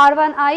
R1I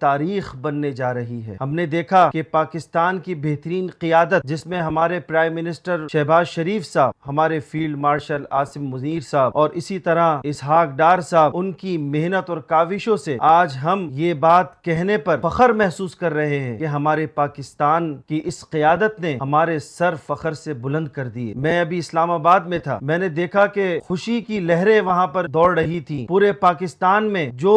تاریخ بننے جا رہی ہے۔ ہم نے دیکھا کہ پاکستان کی بہترین قیادت، جس میں ہمارے پرائم منسٹر شہباز شریف صاحب، ہمارے فیلڈ مارشل عاصم منیر صاحب اور اسی طرح اسحاق ڈار صاحب، ان کی محنت اور کاوشوں سے آج ہم یہ بات کہنے پر فخر محسوس کر رہے ہیں کہ ہمارے پاکستان کی اس قیادت نے ہمارے سر فخر سے بلند کر دیے۔ میں ابھی اسلام آباد میں تھا، میں نے دیکھا کہ خوشی کی لہریں وہاں پر دوڑ رہی تھی۔ پورے پاکستان میں جو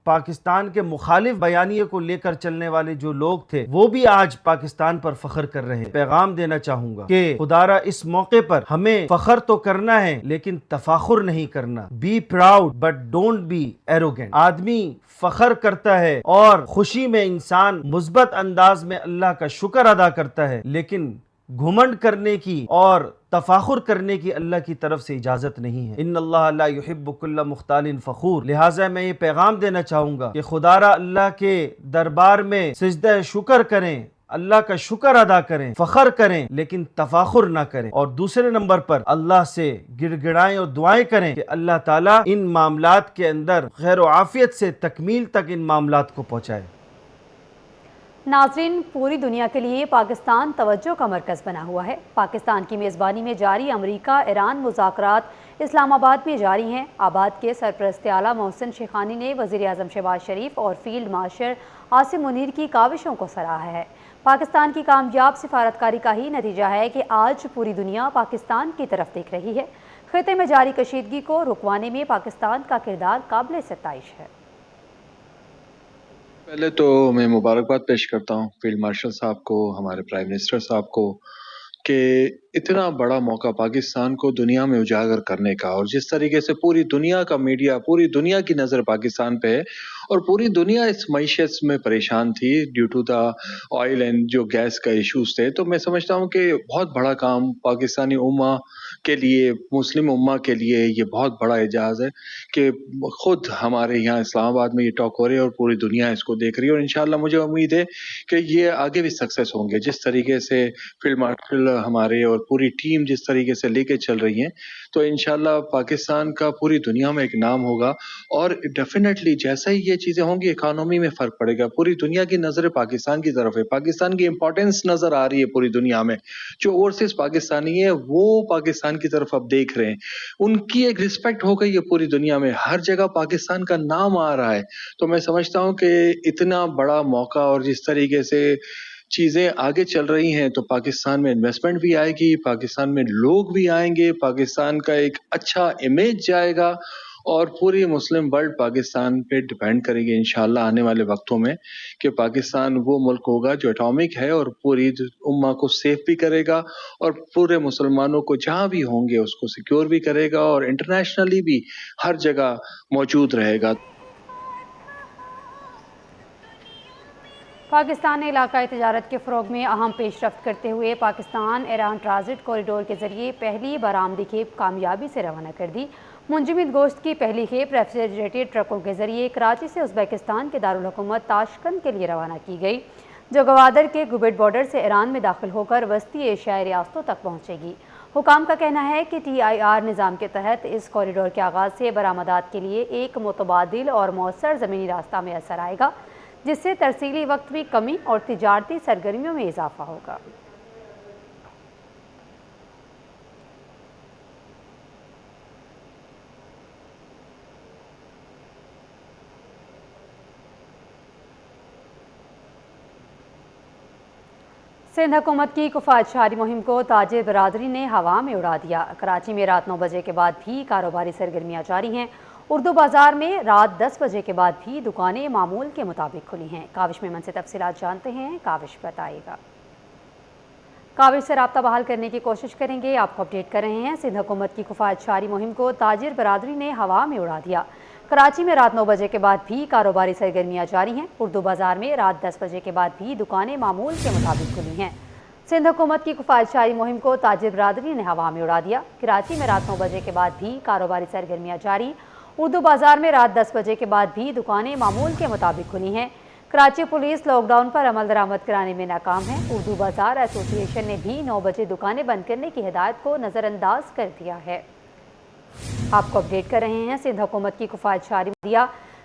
پاکستان کے مخالف بیانیے کو لے کر چلنے والے جو لوگ تھے، وہ بھی آج پاکستان پر فخر کر رہے ہیں۔ پیغام دینا چاہوں گا کہ خدارا اس موقع پر ہمیں فخر تو کرنا ہے لیکن تفاخر نہیں کرنا۔ Be proud but don't be arrogant. آدمی فخر کرتا ہے اور خوشی میں انسان مثبت انداز میں اللہ کا شکر ادا کرتا ہے، لیکن گھمنڈ کرنے کی اور تفاخر کرنے کی اللہ کی طرف سے اجازت نہیں ہے۔ ان اللہ لا يحب كل مختال فخور۔ لہٰذا میں یہ پیغام دینا چاہوں گا کہ خدارا اللہ کے دربار میں سجدہ شکر کریں، اللہ کا شکر ادا کریں، فخر کریں، لیکن تفاخر نہ کریں۔ اور دوسرے نمبر پر اللہ سے گڑ گڑائیں اور دعائیں کریں کہ اللہ تعالیٰ ان معاملات کے اندر خیر و عافیت سے تکمیل تک ان معاملات کو پہنچائے۔ ناظرین، پوری دنیا کے لیے پاکستان توجہ کا مرکز بنا ہوا ہے۔ پاکستان کی میزبانی میں جاری امریکہ ایران مذاکرات اسلام آباد میں جاری ہیں۔ آباد کے سرپرست اعلیٰ محسن شیخانی نے وزیر اعظم شہباز شریف اور فیلڈ مارشل عاصم منیر کی کاوشوں کو سراہا ہے۔ پاکستان کی کامیاب سفارتکاری کا ہی نتیجہ ہے کہ آج پوری دنیا پاکستان کی طرف دیکھ رہی ہے۔ خطے میں جاری کشیدگی کو رکوانے میں پاکستان کا کردار قابل ستائش ہے۔ پہلے تو میں مبارکباد پیش کرتا ہوں فیلڈ مارشل صاحب کو، ہمارے پرائم منسٹر صاحب کو، کہ اتنا بڑا موقع پاکستان کو دنیا میں اجاگر کرنے کا، اور جس طریقے سے پوری دنیا کا میڈیا، پوری دنیا کی نظر پاکستان پہ ہے، اور پوری دنیا اس معیشت میں پریشان تھی due to the oil and جو گیس کا ایشوز تھے۔ تو میں سمجھتا ہوں کہ بہت بڑا کام پاکستانی امہ کے لیے، مسلم امہ کے لیے یہ بہت بڑا اعزاز ہے کہ خود ہمارے یہاں اسلام آباد میں یہ ٹاک ہو رہی ہے اور پوری دنیا اس کو دیکھ رہی ہے، اور انشاءاللہ مجھے امید ہے کہ یہ آگے بھی سکسیس ہوں گے۔ جس طریقے سے فیلڈ مارشل ہمارے اور پوری ٹیم جس طریقے سے لے کے چل رہی ہیں، تو انشاءاللہ پاکستان کا پوری دنیا میں ایک نام ہوگا، اور ڈیفینیٹلی جیسا ہی یہ چیزیں ہوں گی اکانومی میں فرق پڑے گا۔ پوری دنیا کی نظریں پاکستان کی طرف ہے، پاکستان کی امپورٹنس نظر آ رہی ہے پوری دنیا میں۔ جو اوورسیز پاکستانی ہے وہ پاکستان کی طرف اب دیکھ رہے ہیں، ان کی ایک رسپیکٹ ہو گئی ہے پوری دنیا میں، ہر جگہ پاکستان کا نام آ رہا ہے۔ تو میں سمجھتا ہوں کہ اتنا بڑا موقع اور جس طریقے سے چیزیں آگے چل رہی ہیں تو پاکستان میں انویسٹمنٹ بھی آئے گی، پاکستان میں لوگ بھی آئیں گے، پاکستان کا ایک اچھا امیج جائے گا، اور پوری مسلم ورلڈ پاکستان پہ ڈیپینڈ کرے گی انشاءاللہ آنے والے وقتوں میں، کہ پاکستان وہ ملک ہوگا جو اٹامک ہے اور پوری امہ کو سیف بھی کرے گا، اور پورے مسلمانوں کو جہاں بھی ہوں گے اس کو سیکیور بھی کرے گا، اور انٹرنیشنلی بھی ہر جگہ موجود رہے گا۔ پاکستان نے علاقائی تجارت کے فروغ میں اہم پیش رفت کرتے ہوئے پاکستان ایران ٹرانزٹ کوریڈور کے ذریعے پہلی برآمدی کھیپ کامیابی سے روانہ کر دی۔ منجمد گوشت کی پہلی کھیپ ریفریجریٹڈ ٹرکوں کے ذریعے کراچی سے ازبکستان کے دارالحکومت تاشقند کے لیے روانہ کی گئی، جو گوادر کے گوبیٹ بارڈر سے ایران میں داخل ہو کر وسطی ایشیائی ریاستوں تک پہنچے گی۔ حکام کا کہنا ہے کہ TIR نظام کے تحت اس کوریڈور کے آغاز سے برآمدات کے لیے ایک متبادل اور مؤثر زمینی راستہ میسر آئے گا، جس سے ترسیلی وقت میں کمی اور تجارتی سرگرمیوں میں اضافہ ہوگا۔ سندھ حکومت کی کفایت شعاری مہم کو تاجر برادری نے ہوا میں اڑا دیا۔ کراچی میں رات 9 بجے کے بعد بھی کاروباری سرگرمیاں جاری ہیں۔ اردو بازار میں رات 10 بجے کے بعد بھی دکانیں معمول کے مطابق کھلی ہیں۔ کاوش میمن سے تفصیلات جانتے ہیں، کاوش بتائے گا۔ کاوش سے رابطہ بحال کرنے کی کوشش کریں گے، آپ کو اپڈیٹ کر رہے ہیں۔ سندھ حکومت کی کفایت شعاری مہم کو تاجر برادری نے ہوا میں اڑا دیا۔ کراچی میں رات 9 بجے کے بعد بھی کاروباری سرگرمیاں جاری ہیں۔ اردو بازار میں رات 10 بجے کے بعد بھی دکانیں معمول کے مطابق کھلی ہیں۔ سندھ حکومت کی کفایت شعاری مہم کو تاجر برادری نے ہوا میں اڑا دیا۔ کراچی میں رات 9 بجے کے بعد بھی کاروباری سرگرمیاں جاری۔ اردو بازار میں رات 10 بجے کے بعد بھی دکانیں معمول کے مطابق کھلی ہیں۔ کراچی پولیس لاک ڈاؤن پر عمل درآمد کرانے میں ناکام ہے۔ اردو بازار ایسوسی ایشن نے بھی 9 بجے دکانیں بند کرنے کی ہدایت کو نظر انداز کر دیا ہے۔ آپ کو اپڈیٹ کر رہے ہیں، سندھ حکومت کی کفایت شعاری دیا۔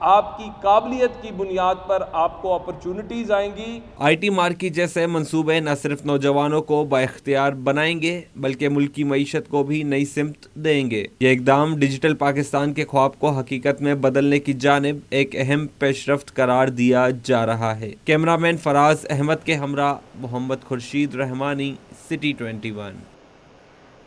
آپ کی قابلیت کی بنیاد پر آپ کو اپرچونٹیز آئیں گی۔ IT مارکی جیسے منصوبے نہ صرف نوجوانوں کو بااختیار بنائیں گے بلکہ ملکی معیشت کو بھی نئی سمت دیں گے۔ یہ اقدام ڈیجیٹل پاکستان کے خواب کو حقیقت میں بدلنے کی جانب ایک اہم پیش رفت قرار دیا جا رہا ہے۔ کیمرامین فراز احمد کے ہمراہ محمد خورشید رحمانی، سٹی 21۔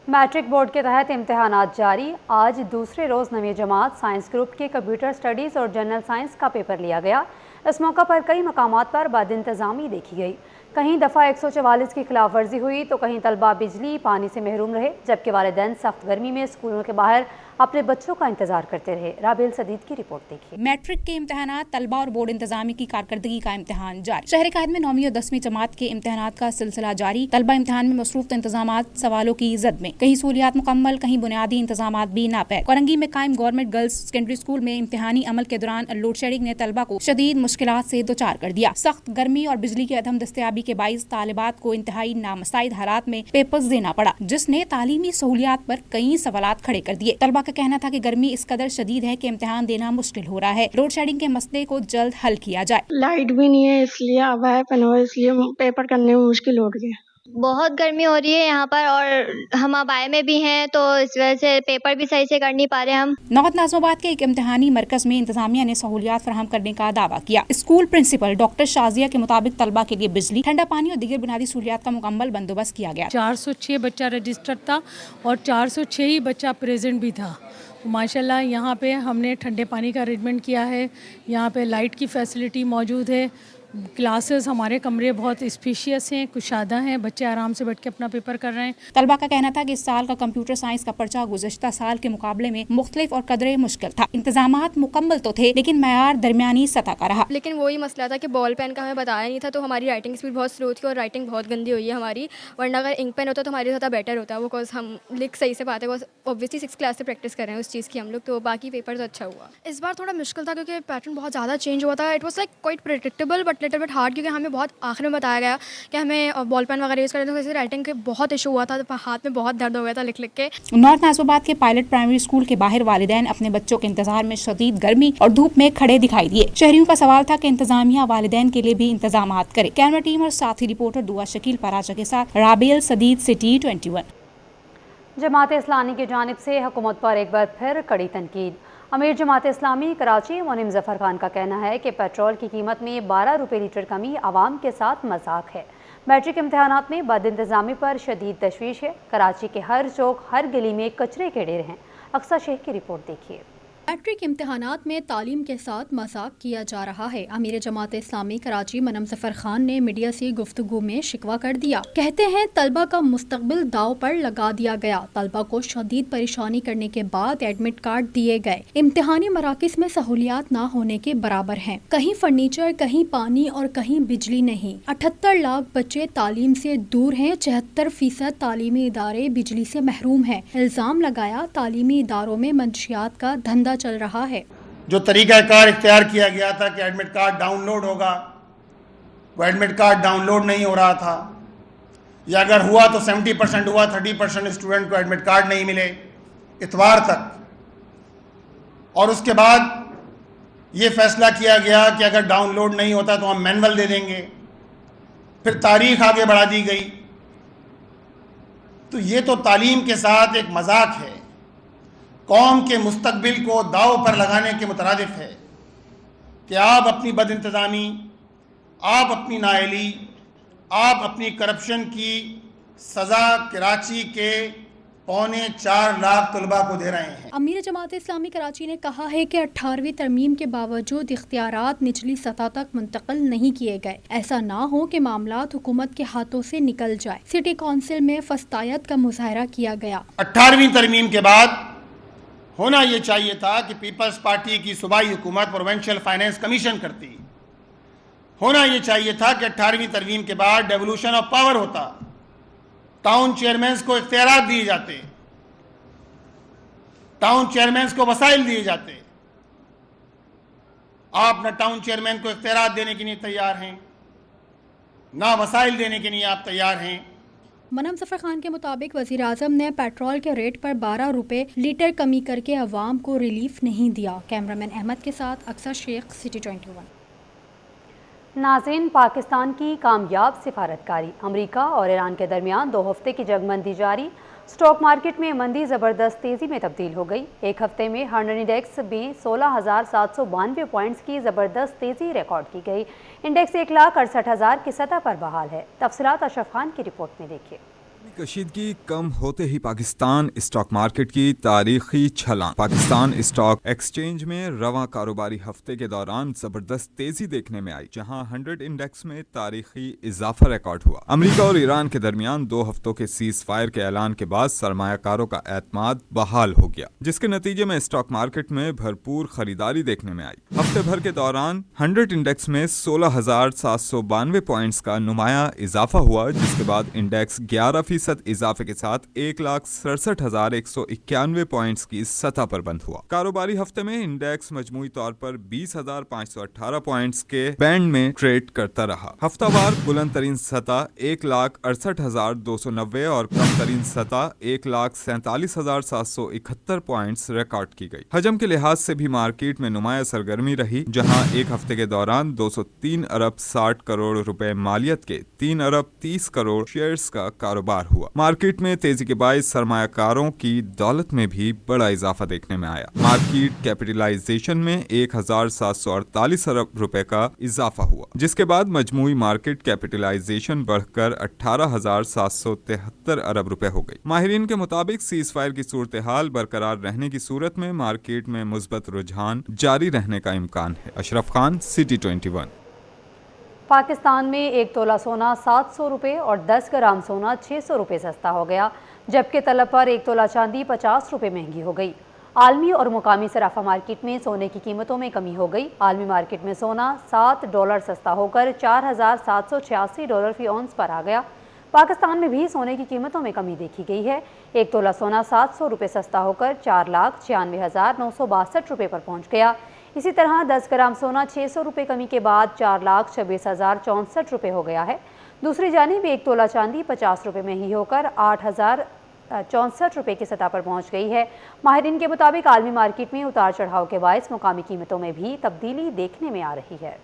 میٹرک بورڈ کے تحت امتحانات جاری۔ آج دوسرے روز 9ویں جماعت سائنس گروپ کے کمپیوٹر سٹڈیز اور جنرل سائنس کا پیپر لیا گیا۔ اس موقع پر کئی مقامات پر بد انتظامی دیکھی گئی۔ کہیں دفعہ 144 کی خلاف ورزی ہوئی تو کہیں طلبہ بجلی پانی سے محروم رہے، جبکہ والدین سخت گرمی میں اسکولوں کے باہر اپنے بچوں کا انتظار کرتے رہے۔ رابیل صدید کی رپورٹ دیکھیے۔ میٹرک کے امتحانات، طلبہ اور بورڈ انتظامی کی کارکردگی کا امتحان جاری۔ شہر قائد میں 9ویں اور 10ویں جماعت کے امتحانات کا سلسلہ جاری۔ طلبہ امتحان میں مصروف تو انتظامات سوالوں کی زد میں، کہیں سہولیات مکمل، کہیں بنیادی انتظامات بھی ناپید۔ کورنگی میں قائم گورنمنٹ گرلز سیکنڈری اسکول میں امتحانی عمل کے دوران لوڈ شیڈنگ نے طلبہ کو شدید مشکلات سے دوچار کر دیا۔ سخت گرمی اور بجلی کی عدم دستیابی کے باعث طالبات کو انتہائی نامساعد حالات میں پیپرز دینا پڑا، جس نے تعلیمی سہولیات پر کئی سوالات کھڑے کر دیے۔ طلبہ کا کہنا تھا کہ گرمی اس قدر شدید ہے کہ امتحان دینا مشکل ہو رہا ہے، لوڈ شیڈنگ کے مسئلے کو جلد حل کیا جائے۔ لائٹ بھی نہیں ہے، اس لیے اب ہے پنو، اس لیے پیپر کرنے میں مشکل ہو رہی ہے۔ بہت گرمی ہو رہی ہے یہاں پر، اور ہم ابائے میں بھی ہیں تو اس وجہ سے پیپر بھی صحیح سے کر نہیں پا رہے ہم۔ نوبت نازم آباد کے ایک امتحانی مرکز میں انتظامیہ نے سہولیات فراہم کرنے کا دعویٰ کیا۔ اسکول پرنسپل ڈاکٹر شازیہ کے مطابق طلبہ کے لیے بجلی، ٹھنڈا پانی اور دیگر بنیادی سہولیات کا مکمل بندوبست کیا گیا۔ 406 بچہ رجسٹر تھا اور 406 ہی بچہ پریزنٹ بھی تھا۔ ماشاءاللہ یہاں پہ ہم نے ٹھنڈے پانی کا ارینجمنٹ کیا ہے، یہاں پہ لائٹ کی فیسلٹی موجود ہے، کلاسز، ہمارے کمرے بہت اسپیشیس ہیں، کشادہ ہیں، بچے آرام سے بیٹھ کے اپنا پیپر کر رہے ہیں۔ طلبہ کا کہنا تھا کہ اس سال کا کمپیوٹر سائنس کا پرچہ گزشتہ سال کے مقابلے میں مختلف اور قدرے مشکل تھا۔ انتظامات مکمل تو تھے لیکن معیار درمیانی سطح کا رہا۔ لیکن وہی مسئلہ تھا کہ بال پین کا ہمیں بتایا نہیں تھا، تو ہماری رائٹنگ اسپیڈ بہت سلو تھی اور رائٹنگ بہت گندی ہوئی ہے ہماری، ورنہ اگر انک پین ہوتا تو ہماری زیادہ بیٹر ہوتا، وہ کاز ہم لکھ صحیح سے پاتے، اوبویسلی 6 کلاس سے پریکٹس کر رہے ہیں اس چیز کی ہم لوگ، تو باقی پیپر تو اچھا ہوا۔ اس بار تھوڑا مشکل تھا کیونکہ پیٹرن بہت زیادہ چینج ہوا تھا۔ It was like quite predictable but little bit hard, کیونکہ ہمیں بہت آخر میں بتایا گیا کہ ہمیں بال پین وغیرہ یوز کریں، تو ویسے رائٹنگ کے بہت ایشو ہوا تھا، ہاتھ میں بہت درد ہو گیا تھا لکھ کے۔ نارتھ نازم آباد کے پائلٹ پرائمری اسکول کے باہر والدین اپنے بچوں کے انتظار میں شدید گرمی اور دھوپ میں کھڑے دکھائی دیے۔ شہریوں کا سوال تھا کہ انتظامیہ والدین کے لیے بھی انتظامات کرے۔ کیمرہ ٹیم اور ساتھی رپورٹر دعا شکیل پراچا کے ساتھ رابیل صدید، سٹی 21۔ جماعت اسلامی کی جانب سے حکومت پر ایک بار پھر کڑی تنقید۔ امیر جماعت اسلامی کراچی مونم ظفر خان کا کہنا ہے کہ پیٹرول کی قیمت میں 12 روپے لیٹر کمی عوام کے ساتھ مذاق ہے۔ میٹرک امتحانات میں بد انتظامی پر شدید تشویش ہے۔ کراچی کے ہر چوک ہر گلی میں کچرے کے ڈھیر ہیں۔ اقصی شیخ کی رپورٹ دیکھیے۔ میٹرک امتحانات میں تعلیم کے ساتھ مذاق کیا جا رہا ہے۔ امیر جماعت اسلامی کراچی مونم ظفر خان نے میڈیا سے گفتگو میں شکوہ کر دیا۔ کہتے ہیں طلبہ کا مستقبل داؤ پر لگا دیا گیا، طلبہ کو شدید پریشانی کرنے کے بعد ایڈمٹ کارڈ دیے گئے، امتحانی مراکز میں سہولیات نہ ہونے کے برابر ہیں، کہیں فرنیچر، کہیں پانی اور کہیں بجلی نہیں۔ 78 لاکھ بچے تعلیم سے دور ہیں، 76% تعلیمی ادارے بجلی سے محروم ہیں۔ الزام لگایا تعلیمی اداروں میں منشیات کا دھندا چل رہا ہے۔ جو طریقہ کار اختیار کیا گیا تھا کہ ایڈمٹ کارڈ ڈاؤن لوڈ ہوگا، وہ ایڈمٹ کارڈ ڈاؤن لوڈ نہیں ہو رہا تھا، یا اگر ہوا تو 70% ہوا، 30% اسٹوڈنٹ کو ایڈمٹ کارڈ نہیں ملے اتوار تک۔ اور اس کے بعد یہ فیصلہ کیا گیا کہ اگر ڈاؤن لوڈ نہیں ہوتا تو ہم مینول دے دیں گے، پھر تاریخ آگے بڑھا دی گئی۔ تو یہ تو تعلیم کے ساتھ ایک مذاق ہے، قوم کے مستقبل کو داؤ پر لگانے کے مترادف ہے کہ آپ اپنی بد انتظامی، آپ اپنی نااہلی، آپ اپنی کرپشن کی سزا کراچی کے 4.25 لاکھ طلباء کو دے رہے ہیں۔ امیر جماعت اسلامی کراچی نے کہا ہے کہ 18ویں ترمیم کے باوجود اختیارات نچلی سطح تک منتقل نہیں کیے گئے، ایسا نہ ہو کہ معاملات حکومت کے ہاتھوں سے نکل جائے۔ سٹی کونسل میں فسطائیت کا مظاہرہ کیا گیا۔ 18ویں ترمیم کے بعد ہونا یہ چاہیے تھا کہ پیپلز پارٹی کی صوبائی حکومت پروونشل فائنینس کمیشن کرتی، ہونا یہ چاہیے تھا کہ 18ویں ترمیم کے بعد ڈیولوشن آف پاور ہوتا، ٹاؤن چیئرمینز کو اختیارات دیے جاتے، ٹاؤن چیئرمینز کو وسائل دیے جاتے۔ آپ نہ ٹاؤن چیئرمین کو اختیارات دینے کے لیے تیار ہیں، نہ وسائل دینے کے لیے آپ تیار ہیں۔ منم ظفر خان کے مطابق وزیر اعظم نے پیٹرول کے ریٹ پر 12 روپے لیٹر کمی کر کے عوام کو ریلیف نہیں دیا۔ کیمرامین احمد کے ساتھ اکثر شیخ، سٹی 21۔ ناظرین، پاکستان کی کامیاب سفارتکاری، امریکہ اور ایران کے درمیان 2 ہفتے کی جنگ بندی جاری۔ سٹاک مارکیٹ میں مندی زبردست تیزی میں تبدیل ہو گئی۔ ایک ہفتے میں ہارڈن انڈیکس میں 16,792 پوائنٹس کی زبردست تیزی ریکارڈ کی گئی۔ انڈیکس 1,68,000 کی سطح پر بحال ہے۔ تفصیلات اشرف خان کی رپورٹ میں دیکھیے۔ کشیدگی کم ہوتے ہی پاکستان اسٹاک مارکیٹ کی تاریخی چھلانگ۔ پاکستان اسٹاک ایکسچینج میں رواں کاروباری ہفتے کے دوران زبردست تیزی دیکھنے میں آئی، جہاں 100 انڈیکس میں تاریخی اضافہ ریکارڈ ہوا۔ امریکہ اور ایران کے درمیان 2 ہفتوں کے سیز فائر کے اعلان کے بعد سرمایہ کاروں کا اعتماد بحال ہو گیا، جس کے نتیجے میں اسٹاک مارکیٹ میں بھرپور خریداری دیکھنے میں آئی۔ ہفتے بھر کے دوران 100 انڈیکس میں 16,792 پوائنٹس کا نمایاں اضافہ ہوا، جس کے بعد انڈیکس 11% اضافے کے ساتھ 1,67,191 پوائنٹس کی سطح پر بند ہوا۔ کاروباری ہفتے میں انڈیکس مجموعی طور پر 20,518 پوائنٹس کے بینڈ میں ٹریڈ کرتا رہا۔ ہفتہ وار بلند ترین سطح 1,68,290 اور کم ترین سطح 1,47,771 پوائنٹس ریکارڈ کی گئی۔ حجم کے لحاظ سے بھی مارکیٹ میں نمایاں سرگرمی رہی، جہاں ایک ہفتے کے دوران 203 ارب 60 کروڑ روپے مالیت کے 3 ارب 30 کروڑ شیئرز کا کاروبار ہوا۔ مارکیٹ میں تیزی کے باعث سرمایہ کاروں کی دولت میں بھی بڑا اضافہ دیکھنے میں آیا۔ مارکیٹ کیپٹلائزیشن میں 1,748 ارب روپے کا اضافہ ہوا، جس کے بعد مجموعی مارکیٹ کیپٹلائزیشن بڑھ کر 18,773 ارب روپے ہو گئی۔ ماہرین کے مطابق سیز فائر کی صورتحال برقرار رہنے کی صورت میں مارکیٹ میں مثبت رجحان جاری رہنے کا امکان ہے۔ اشرف خان، سٹی 21۔ پاکستان میں 1 تولہ سونا 700 روپے اور 10 گرام سونا 600 روپے سستا ہو گیا، جبکہ طلب پر 1 تولہ چاندی 50 روپے مہنگی ہو گئی۔ عالمی اور مقامی صرافہ مارکیٹ میں سونے کی قیمتوں میں کمی ہو گئی۔ عالمی مارکیٹ میں سونا $7 سستا ہو کر $4,786 فی اونس پر آ گیا۔ پاکستان میں بھی سونے کی قیمتوں میں کمی دیکھی گئی ہے۔ 1 تولہ سونا 700 روپے سستا ہو کر 4,96,962 روپے پر پہنچ گیا۔ اسی طرح 10 گرام سونا 600 روپے کمی کے بعد 4,26,064 روپے ہو گیا ہے۔ دوسری جانب 1 تولہ چاندی 50 روپے مہنگی ہو کر 8,064 روپے کی سطح پر پہنچ گئی ہے۔ ماہرین کے مطابق عالمی مارکیٹ میں اتار چڑھاؤ کے باعث مقامی قیمتوں میں بھی تبدیلی دیکھنے میں آ رہی ہے۔